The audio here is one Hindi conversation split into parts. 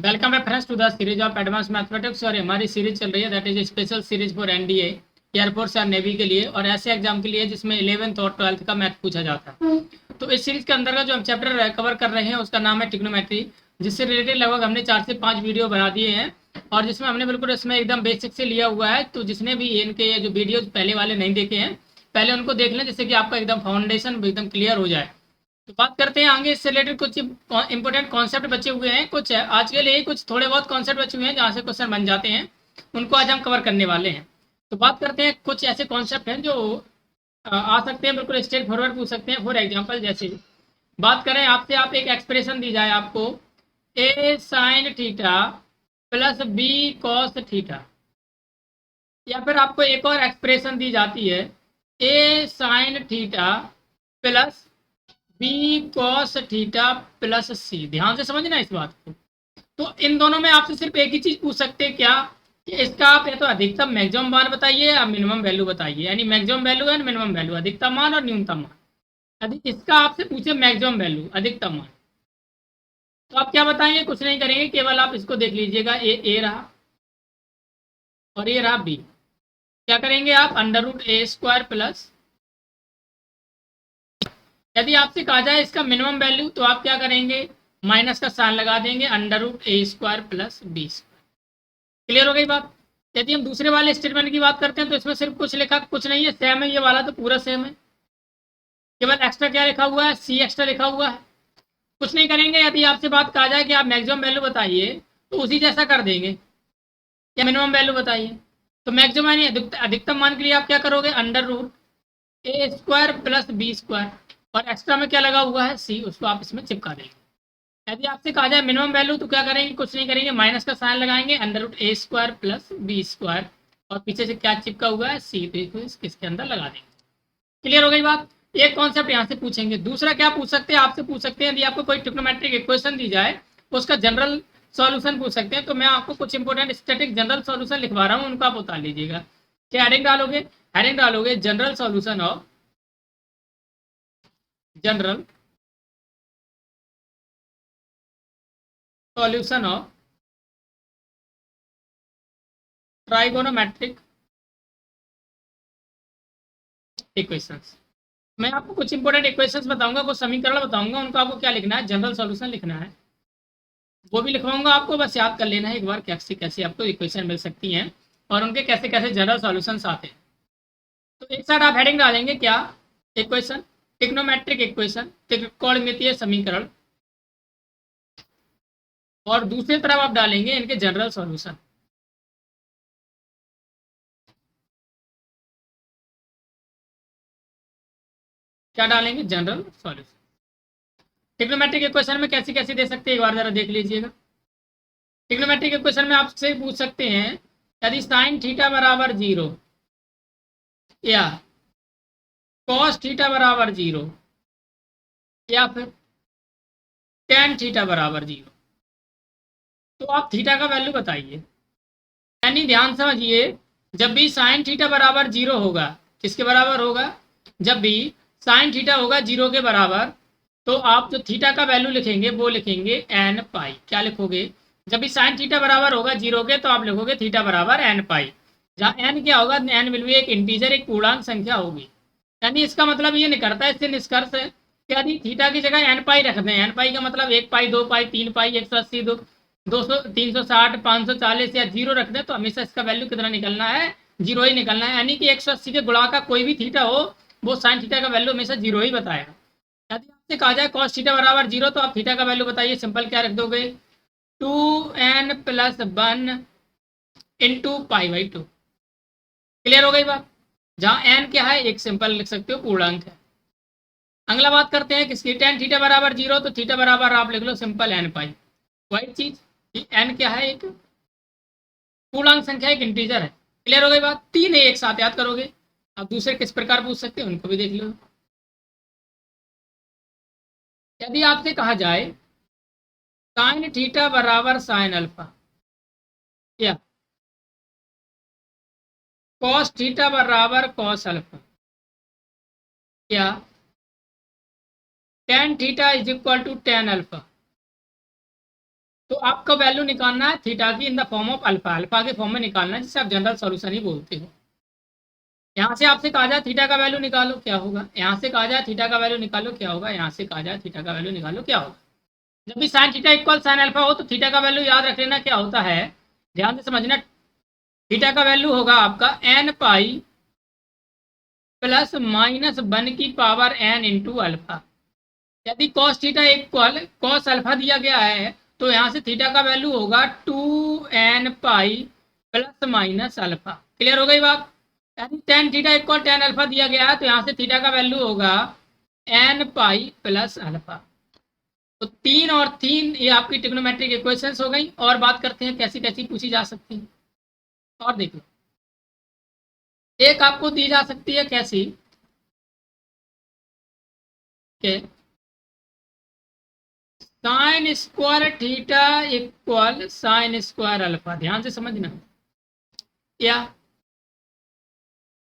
वेलकम है friends to the series of advance mathematics. और हमारी सीरीज चल रही है that is special series for NDA, air force या नेवी के लिए, और ऐसे एग्जाम के लिए जिसमें 11th और 12th का मैथ पूछा जाता है। तो इस सीरीज के अंदर का जो हम चैप्टर कवर कर रहे हैं उसका नाम है ट्रिग्नोमेट्री, जिससे रिलेटेड लगभग हमने 4 से 5 वीडियो बना दिए हैं और जिसमें हमने बिल्कुल इसमें एकदम बेसिक से लिया हुआ है। तो जिसने भी इनके जो वीडियो पहले वाले नहीं देखे हैं पहले उनको देख लें, जिससे कि आपका एकदम फाउंडेशन एकदम क्लियर हो जाए। तो बात करते हैं आगे, इससे रिलेटेड कुछ इंपॉर्टेंट कॉन्सेप्ट बचे हुए हैं, कुछ है आज के लिए कुछ थोड़े बहुत कॉन्सेप्ट बचे हुए हैं जहाँ से क्वेश्चन बन जाते हैं, उनको आज हम कवर करने वाले हैं। तो बात करते हैं कुछ ऐसे कॉन्सेप्ट हैं जो आ सकते हैं, बिल्कुल स्ट्रेट फॉरवर्ड पूछ सकते हैं। फॉर एग्जाम्पल जैसे बात करें आपसे, आप एक एक्सप्रेशन दी जाए आपको A sine theta plus B cos theta, या फिर आपको एक और एक्सप्रेशन दी जाती है A sine theta plus B cos theta plus C. ध्यान से समझना इस बात को। तो इन दोनों में आपसे सिर्फ एक ही चीज पूछ सकते हैं क्या, कि इसका आप या तो अधिकतम मैक्सिमम मान बताइए या मिनिमम वैल्यू बताइए, यानी maximum value and minimum value, अधिकतम मान और न्यूनतम मान। यदि इसका आपसे पूछे मैक्सिमम वैल्यू अधिकतम मान, तो आप क्या बताएंगे? कुछ नहीं करेंगे, केवल आप इसको देख लीजिएगा, ए रहा और ये रहा बी। क्या करेंगे आप? Under root A square plus, यदि आपसे कहा जाए इसका मिनिमम वैल्यू तो आप क्या करेंगे? माइनस का साइन लगा देंगे, under root A square plus B square. Clear हो गई बात? यदि हम दूसरे वाले स्टेटमेंट की बात करते हैं तो इसमें सिर्फ कुछ लिखा कुछ नहीं है, सेम है, ये वाला तो पूरा सेम है, केवल एक्स्ट्रा क्या लिखा हुआ है? सी एक्स्ट्रा लिखा हुआ है। कुछ नहीं करेंगे, यदि आपसे बात कहा जाए कि आप मैक्सिमम वैल्यू बताइए तो उसी जैसा कर देंगे, या मिनिमम वैल्यू बताइए। तो मैक्सिमम यानी अधिकतम मान के लिए आप क्या करोगे? Under root A square plus B square, और एक्स्ट्रा में क्या लगा हुआ है? सी, उसको आप इसमें चिपका देंगे। यदि आपसे कहा जाए मिनिमम वैल्यू तो क्या करेंगे? कुछ नहीं करेंगे, माइनस का साइन लगाएंगे, under root A square plus B square, और पीछे से क्या चिपका हुआ है? सी, तो इसके अंदर लगा देंगे। क्लियर हो गई बात? एक कॉन्सेप्ट यहाँ से पूछेंगे। दूसरा क्या पूछ सकते हैं? आपसे पूछ सकते हैं यदि आपको कोई ट्रिग्नोमेट्रिक इक्वेशन दी जाए तो उसका जनरल सॉल्यूशन पूछ सकते हैं। तो मैं आपको कुछ इंपॉर्टेंट स्टैटिक जनरल सॉल्यूशन लिखवा रहा हूँ, उनको आप बता लीजिएगा। क्या हेडिंग डालोगे? हेडिंग डालोगे general solution of, general solution of trigonometric equations. मैं आपको कुछ इंपॉर्टेंट इक्वेशंस बताऊंगा, कुछ समीकरण बताऊंगा, उनको आपको क्या लिखना है? जनरल सॉल्यूशन लिखना है। वो भी लिखवाऊंगा, आपको बस याद कर लेना है एक बार कैसे कैसे आपको इक्वेशन मिल सकती हैं और उनके कैसे कैसे जनरल सॉल्यूशंस आते हैं। तो एक साइड आप हेडिंग डालेंगे क्या? इक्वेशन, ट्रिग्नोमेट्रिक इक्वेशन, त्रिकोणमितीय समीकरण, और दूसरी तरफ आप डालेंगे इनके जनरल सॉल्यूशन। क्या डालेंगे? General solution. ट्रिग्नोमेट्रिक इक्वेशन में कैसी कैसी दे सकते हैं एक बार जरा देख लीजिएगा। ट्रिग्नोमेट्रिक इक्वेशन में आपसे पूछ सकते हैं यदि साइन थीटा बराबर 0 या कॉस थीटा बराबर 0 या फिर टेन थीटा बराबर 0, तो आप थीटा का वैल्यू बताइए। यानी ध्यान समझिए, जब भी साइन थीटा बराबर 0 होगा, किसके बराबर होगा? जब भी साइन थीटा होगा 0 के बराबर, तो आप जो थीटा का वैल्यू लिखेंगे वो लिखेंगे एन पाई। क्या लिखोगे? जब भी साइन थीटा बराबर होगा 0 के तो आप लिखोगे थीटा बराबर एन पाई, जहाँ एन क्या होगा? एन विल बी एक इंटीजर, एक पूर्णांक संख्या होगी। यानी इसका मतलब ये निकलता है इससे निष्कर्ष है कि यदि थीटा की जगह एन पाई रख दें, एन पाई का मतलब 1 पाई 2 पाई 3 पाई 180 200 360 540 या 0 रख दें, तो हमेशा इसका वैल्यू कितना निकलना है? 0 ही निकलना है। यानी कि 180 के गुणा का कोई भी थीटा हो वो साइन थीटा का वैल्यू हमेशा 0 ही बताएगा। यदि आपसे कहा जाए कॉस थीटा बराबर 0, तो आप थीटा का वैल्यू बताइए। सिंपल क्या रख दोगे? 2n+1 into pi by 2। Clear हो गई बात? जहाँ एन क्या है? एक सिंपल लिख सकते हो, पूर्णांक है। अगला बात करते हैं किसकी? टेन थीटा बराबर 0, तो थीटा बराबर आप लिख लो सिंपल एन पाई। वही चीज एन क्या है? एक पूर्णांक संख्या, एक इंटीजर है। क्लियर हो गई बात? तीन है एक साथ याद करोगे। अब दूसरे किस प्रकार पूछ सकते हैं उनको भी देख लो। यदि आपसे कहा जाए साइन थीटा बराबर साइन अल्फा, या कॉस थीटा बराबर कॉस अल्फा, या tan theta is equal to tan alpha, तो आपका वैल्यू निकालना है थीटा की in the form of alpha, alpha के फॉर्म में निकालना है, जिसे आप जनरल सॉल्यूशन ही बोलते हो। यहाँ से आपसे कहा जाए थीटा का वैल्यू निकालो क्या होगा, यहाँ से कहा जाए थीटा का वैल्यू निकालो क्या होगा, यहाँ से कहा जाए थीटा का वैल्यू निकालो क्या होगा। जब भी sine theta equal sine alpha हो तो थीटा का वैल्यू याद रख लेना क्या होता है, ध्यान से समझना। थीटा का वैल्यू होगा आपका एन पाई प्लस माइनस 1 की पावर एन इंटू अल्फा। यदि cos theta equal cos alpha दिया गया है तो यहाँ से थीटा का वैल्यू होगा 2n pi plus minus alpha. Clear हो गई बात। यदि tan theta equal tan alpha दिया गया है तो यहाँ से थीटा का वैल्यू होगा n पाई प्लस अल्फा। तो 3 और 3 ये आपकी ट्रिग्नोमेट्रिक इक्वेशंस हो गई। और बात करते हैं कैसी कैसी पूछी जा सकती है। और देख लो, एक आपको दी जा सकती है कैसी के sine square theta equal sine square alpha. ध्यान से समझना। या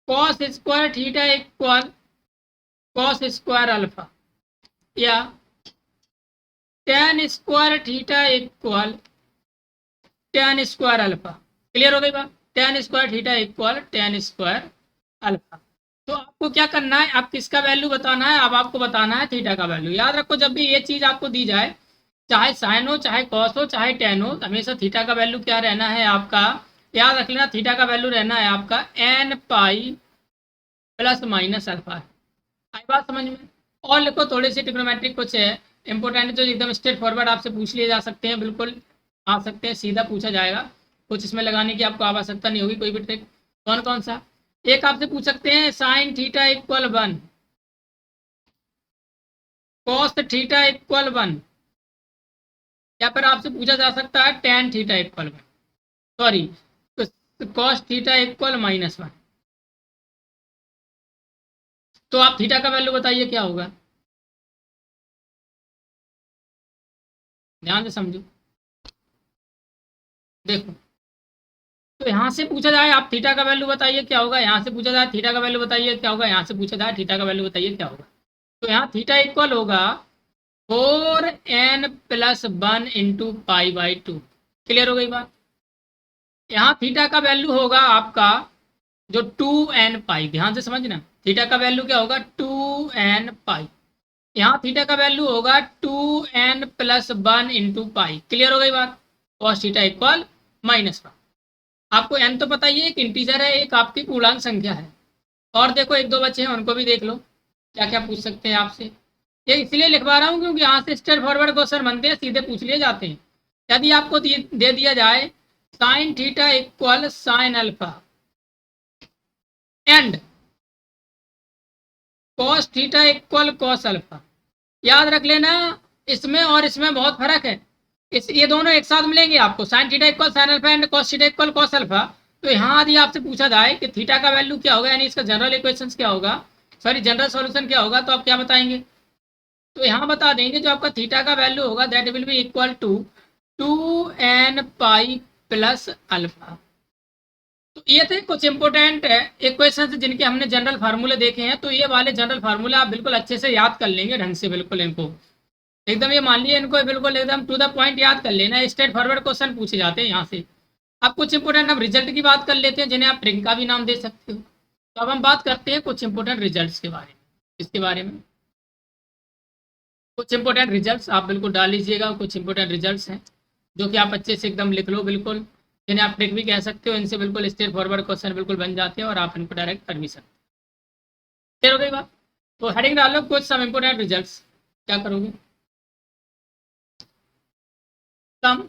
cos square theta equal cos square alpha, या tan square theta equal tan square alpha. Clear हो गई बात। Tan square theta equal tan square alpha. तो आपको क्या करना है, आप किसका वैल्यू बताना है, अब आपको बताना है थीटा का वैल्यू। याद रखो जब भी ये चीज आपको दी जाए, चाहे साइन हो चाहे कॉस हो चाहे टेन हो, हमेशा थीटा का वैल्यू क्या रहना है आपका, याद रख लेना, थीटा का वैल्यू रहना है आपका n pi plus minus alpha. आई बात समझ में। और लिखो थोड़ी सी ट्रिग्नोमेट्रिक कुछ है इंपॉर्टेंट जो एकदम स्ट्रेट फॉरवर्ड आपसे पूछ लिए जा सकते हैं, बिल्कुल आ सकते हैं, सीधा पूछा जाएगा, कुछ इसमें लगाने की आपको आवश्यकता नहीं होगी कोई भी ट्रिक। कौन कौन सा। एक आपसे पूछ सकते हैं sine theta equal 1, cos theta equal 1, या फिर आपसे पूछा जा सकता है tan theta equal 1, sorry cos theta equal -1। तो आप थीटा का वैल्यू बताइए क्या होगा, ध्यान से समझो। देखो, तो यहाँ से पूछा जाए आप थीटा का वैल्यू बताइए क्या होगा, यहाँ से पूछा जाए थीटा का वैल्यू बताइए क्या होगा, यहाँ से पूछा जाए थीटा का वैल्यू बताइए क्या होगा। तो यहाँ थीटा इक्वल होगा 4n+1 into pi by 2। Clear हो गई बात। यहाँ थीटा का वैल्यू होगा आपका जो 2n पाई, ध्यान से समझना, थीटा का वैल्यू क्या होगा 2n पाई। यहाँ थीटा का वैल्यू होगा 2n+1 इंटू पाई। क्लियर हो गई बात। Cos theta equal -1। आपको n तो पता ही है, एक इंटीजर है, एक आपकी पूर्णांक संख्या है। और देखो एक दो बच्चे हैं उनको भी देख लो क्या क्या पूछ सकते हैं आपसे। ये इसलिए लिखवा रहा हूँ क्योंकि यहाँ से स्ट्रेट फॉरवर्ड क्वेश्चन बनते हैं, सीधे पूछ लिए जाते हैं। यदि आपको दे दिया जाए sine theta equal sine alpha and cos theta equal cos alpha, याद रख लेना इसमें और इसमें बहुत फर्क है। इस ये दोनों एक साथ मिलेंगे आपको, sine theta equal sine alpha and cos theta equal cos alpha. तो यहाँ यदि आपसे पूछा जाए कि थीटा का वैल्यू क्या होगा, यानी इसका जनरल इक्वेशन क्या होगा, सॉरी जनरल सॉल्यूशन क्या होगा, तो आप क्या बताएंगे। तो यहाँ बता देंगे जो आपका थीटा का वैल्यू होगा that will be equal to 2n pi plus alpha. तो ये थे कुछ इंपॉर्टेंट इक्वेशंस जिनके हमने जनरल फार्मूले देखे हैं। तो ये वाले जनरल फार्मूले आप बिल्कुल अच्छे से याद कर लेंगे ढंग से, बिल्कुल इनको एकदम ये मान लिया, इनको बिल्कुल एकदम टू द पॉइंट याद कर लेना। स्ट्रेट फॉरवर्ड क्वेश्चन पूछे जाते हैं यहाँ से। अब कुछ इंपॉर्टेंट हम रिजल्ट की बात कर लेते हैं, जिन्हें आप ट्रिक का भी नाम दे सकते हो। तो अब हम बात करते हैं कुछ इंपॉर्टेंट रिजल्ट्स के बारे में। इसके बारे में कुछ इंपॉर्टेंट रिजल्ट्स आप बिल्कुल डाल लीजिएगा। कुछ इंपॉर्टेंट रिजल्ट्स हैं जो कि आप अच्छे से एकदम लिख लो, बिल्कुल जिन्हें आप ट्रिक भी कह सकते हो। इनसे बिल्कुल स्ट्रेट फॉरवर्ड क्वेश्चन बिल्कुल बन जाते हैं और आप इनको डायरेक्ट कर भी सकते हो। क्लियर हो गई बात। तो हेडिंग डालो कुछ सम इंपॉर्टेंट रिजल्ट्स। क्या करोगे, सम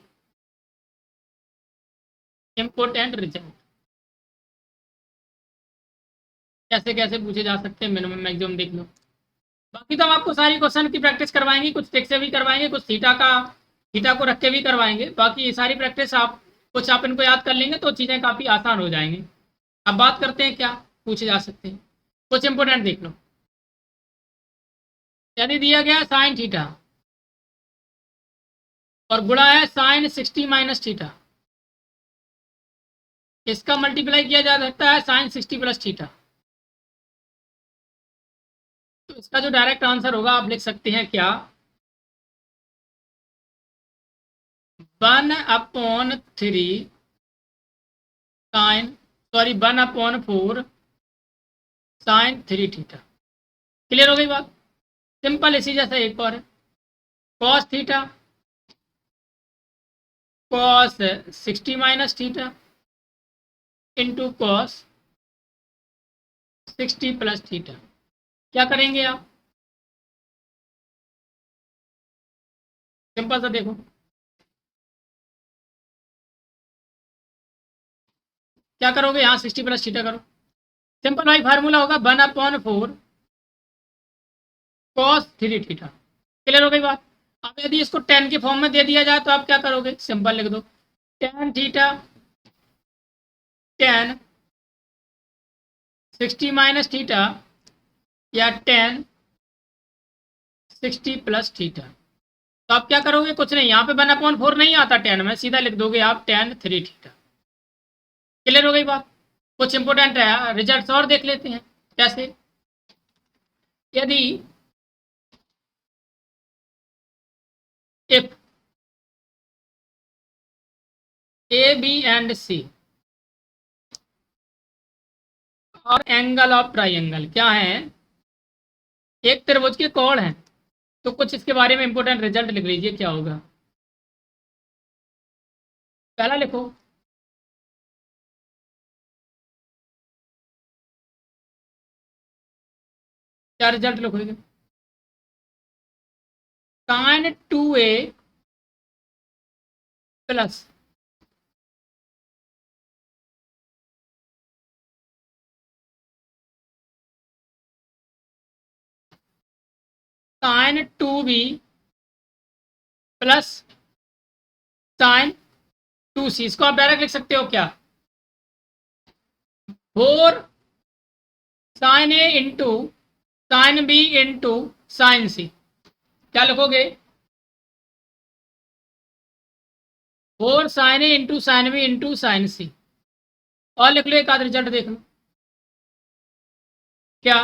इंपॉर्टेंट रिजल्ट कैसे कैसे पूछे जा सकते हैं, मिनिमम मैक्सिमम देख लो। बाकी तो हम आपको सारी क्वेश्चन की प्रैक्टिस करवाएंगे, कुछ ट्रिक से भी करवाएंगे, कुछ थीटा को रख के भी करवाएंगे। बाकी ये सारी प्रैक्टिस आप कुछ आप इनको याद कर लेंगे तो चीज़ें काफ़ी आसान हो जाएंगी। अब बात करते हैं क्या पूछे जा सकते हैं। कुछ इंपॉर्टेंट देख लो। यदि दिया गया साइन थीटा और गुणा है साइन 60 माइनस थीटा, इसका मल्टीप्लाई किया जा सकता है साइन 60 प्लस थीटा। तो इसका जो डायरेक्ट आंसर होगा आप लिख सकते हैं क्या, 1/3 1/4 साइन 3 थीटा। क्लियर हो गई बात? सिंपल। इसी जैसा एक और है, cos theta cos 60 minus theta into cos 60 plus theta. क्या करेंगे आप? सिंपल सा देखो, क्या करोगे, यहाँ 60 प्लस थीटा करो। सिंपल भाई, फार्मूला होगा 1/4 कॉस 3 थीटा। क्लियर हो गई बात? अब यदि इसको 10 के फॉर्म में दे दिया जाए तो आप क्या करोगे? सिंपल लिख दो, tan theta tan 60 minus theta या tan 60 प्लस थीटा। तो आप क्या करोगे? कुछ नहीं, यहाँ पे 1/4 नहीं आता tan में, सीधा लिख दोगे आप tan 3 थीटा। क्लियर हो गई बात? कुछ इंपॉर्टेंट है, रिजल्ट और देख लेते हैं कैसे। यदि if ए बी एंड सी और एंगल ऑफ ट्राइंगल क्या है, एक त्रिभुज के कोण है, तो कुछ इसके बारे में इंपॉर्टेंट रिजल्ट लिख लीजिए क्या होगा। पहला लिखो, क्या रिजल्ट लिखोगे? Sine 2a plus sine 2b plus sine 2c। इसको आप डायरेक्ट लिख सकते हो क्या, 4 sine A into sine B into sine C. क्या लिखोगे? 4 sine A into sine B into sine C. और लिख लो एक आध रिजल्ट देख लो। क्या,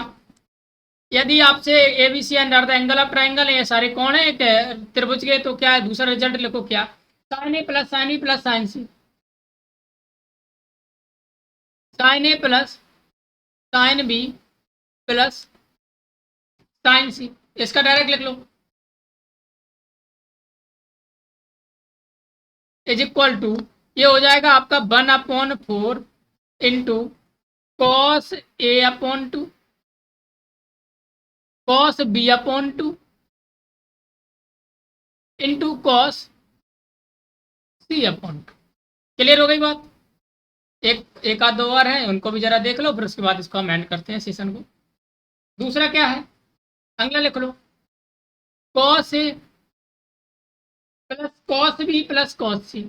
यदि आपसे A B C and are the angle of triangle है, ये सारे कौन है एक त्रिभुज के, तो क्या है दूसरा रिजल्ट लिखो, क्या, sine A plus sine B plus sine C. Sine A plus sine B plus sine C, इसका डायरेक्ट लिख लो, इज इक्वल टू, ये हो जाएगा आपका 1/4 into cos A upon 2 cos B upon 2 into cos C upon 2। Clear हो गई बात? एक आध दो और है, उनको भी जरा देख लो, फिर उसके बाद इसको हम एंड करते हैं सेशन को। दूसरा क्या है, अगला लिख लो, cos A plus cos B plus cos C.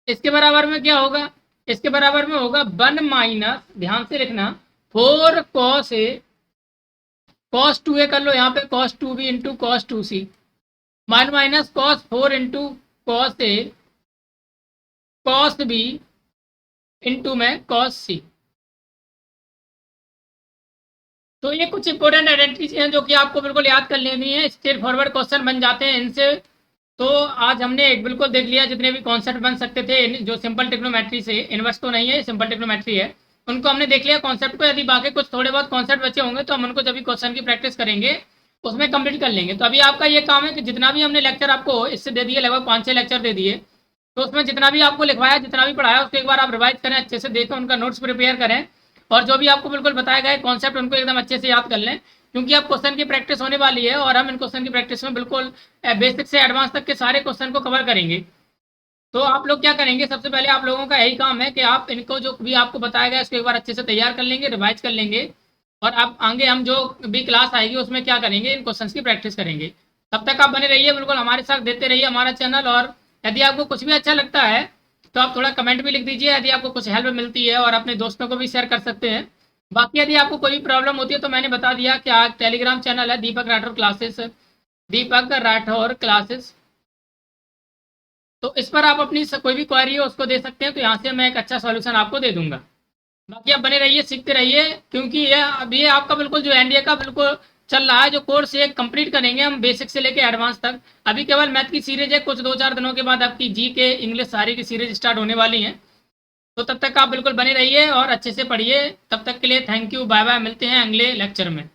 इसके बराबर में क्या होगा? इसके बराबर में होगा 1 माइनस, ध्यान से लिखना, 4 कॉस ए कॉस 2a कर लो यहाँ पे, cos 2b into cos 2c minus cos 4 into cos A cos B into में कॉस सी। तो ये कुछ इंपॉर्टेंट आइडेंटिटीज हैं जो कि आपको बिल्कुल याद कर लेनी है, स्ट्रेट फॉरवर्ड क्वेश्चन बन जाते हैं इनसे। तो आज हमने एक बिल्कुल देख लिया जितने भी कॉन्सेप्ट बन सकते थे, जो सिंपल ट्रिग्नोमेट्री से, इनवर्स तो नहीं है, सिंपल ट्रिग्नोमेट्री है, उनको हमने देख लिया कॉन्सेप्ट को। यदि बाकी कुछ थोड़े बहुत कॉन्सेप्ट बचे होंगे तो हम उनको जब भी क्वेश्चन की प्रैक्टिस करेंगे उसमें कंप्लीट कर लेंगे। तो अभी आपका ये काम है कि जितना भी हमने लेक्चर आपको इससे दे दिए, लगभग 5-6 लेक्चर दे दिए, तो उसमें जितना भी आपको लिखवाया, जितना भी पढ़ाया, उसको एक बार आप रिवाइज करें, अच्छे से देखें, उनका नोट्स प्रिपेयर करें, और जो भी आपको बिल्कुल बताया गया कॉन्सेप्ट उनको एकदम अच्छे से याद कर लें, क्योंकि अब क्वेश्चन की प्रैक्टिस होने वाली है और हम इन क्वेश्चन की प्रैक्टिस में बिल्कुल बेसिक से एडवांस तक के सारे क्वेश्चन को कवर करेंगे। तो आप लोग क्या करेंगे, सबसे पहले आप लोगों का यही काम है कि आप इनको जो भी आपको बताया गया इसको एक बार अच्छे से तैयार कर लेंगे, रिवाइज कर लेंगे, और आप आगे हम जो भी क्लास आएगी उसमें क्या करेंगे, इन क्वेश्चन की प्रैक्टिस करेंगे। तब तक आप बने रहिए, बिल्कुल हमारे साथ देते रहिए हमारा चैनल। और यदि आपको कुछ भी अच्छा लगता है तो आप थोड़ा कमेंट भी लिख दीजिए, यदि आपको कुछ हेल्प मिलती है, और अपने दोस्तों को भी शेयर कर सकते हैं। बाकी यदि आपको कोई प्रॉब्लम होती है तो मैंने बता दिया कि आज टेलीग्राम चैनल है दीपक राठौर क्लासेस, दीपक राठौर क्लासेस, तो इस पर आप अपनी कोई भी क्वेरी हो उसको दे सकते हैं, तो यहाँ से मैं एक अच्छा सॉल्यूशन आपको दे दूंगा। बाकी आप बने रहिए, सीखते रहिए, क्योंकि ये अब ये आपका बिल्कुल जो एनडीए का बिल्कुल चल रहा है, जो कोर्स ये कंप्लीट करेंगे हम बेसिक से लेके एडवांस तक। अभी केवल मैथ की सीरीज है, कुछ 2-4 दिनों के बाद आपकी जी के इंग्लिश सारी की सीरीज स्टार्ट होने वाली है। तो तब तक आप बिल्कुल बने रहिए और अच्छे से पढ़िए। तब तक के लिए थैंक यू, बाय बाय, मिलते हैं अगले लेक्चर में।